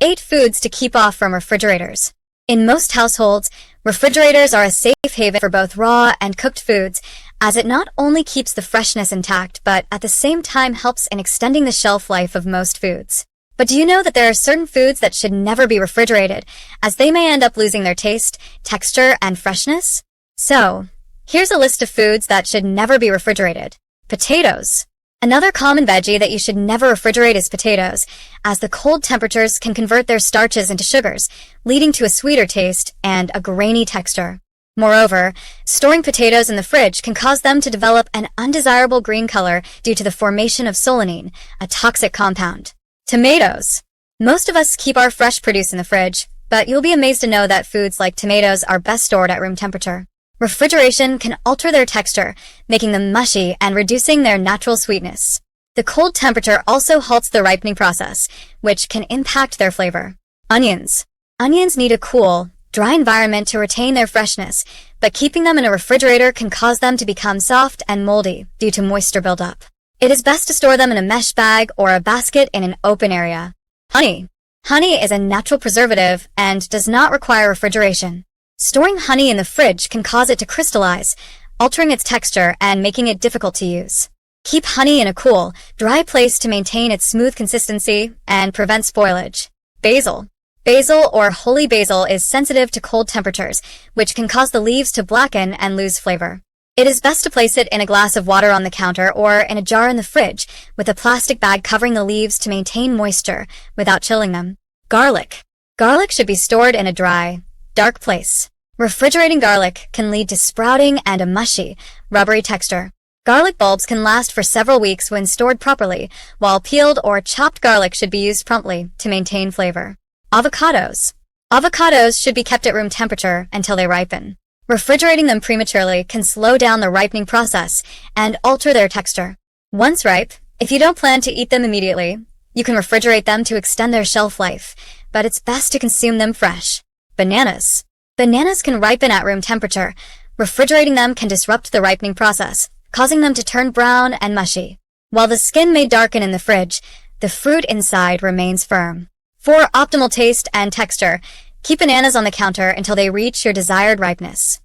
8 foods to keep off from refrigerators. In most households, refrigerators are a safe haven for both raw and cooked foods, as it not only keeps the freshness intact, but at the same time helps in extending the shelf life of most foods. But do you know that there are certain foods that should never be refrigerated, as they may end up losing their taste, texture, and freshness? So, here's a list of foods that should never be refrigerated. Potatoes. Another common veggie that you should never refrigerate is potatoes, as the cold temperatures can convert their starches into sugars, leading to a sweeter taste and a grainy texture. Moreover, storing potatoes in the fridge can cause them to develop an undesirable green color due to the formation of solanine, a toxic compound. Tomatoes. Most of us keep our fresh produce in the fridge, but you'll be amazed to know that foods like tomatoes are best stored at room temperature. Refrigeration can alter their texture, making them mushy and reducing their natural sweetness. The cold temperature also halts the ripening process, which can impact their flavor. Onions. Onions need a cool, dry environment to retain their freshness, but keeping them in a refrigerator can cause them to become soft and moldy due to moisture buildup. It is best to store them in a mesh bag or a basket in an open area. Honey. Honey is a natural preservative and does not require refrigeration. Storing honey in the fridge can cause it to crystallize, altering its texture and making it difficult to use. Keep honey in a cool, dry place to maintain its smooth consistency and prevent spoilage. Basil. Basil or holy basil is sensitive to cold temperatures, which can cause the leaves to blacken and lose flavor. It is best to place it in a glass of water on the counter or in a jar in the fridge, with a plastic bag covering the leaves to maintain moisture without chilling them. Garlic. Garlic should be stored in a dry, dark place. Refrigerating garlic can lead to sprouting and a mushy, rubbery texture. Garlic bulbs can last for several weeks when stored properly, while peeled or chopped garlic should be used promptly to maintain flavor. Avocados. Avocados should be kept at room temperature until they ripen. Refrigerating them prematurely can slow down the ripening process and alter their texture. Once ripe, if you don't plan to eat them immediately, you can refrigerate them to extend their shelf life, but it's best to consume them fresh. Bananas. Bananas can ripen at room temperature. Refrigerating them can disrupt the ripening process, causing them to turn brown and mushy. While the skin may darken in the fridge, the fruit inside remains firm. For optimal taste and texture, keep bananas on the counter until they reach your desired ripeness.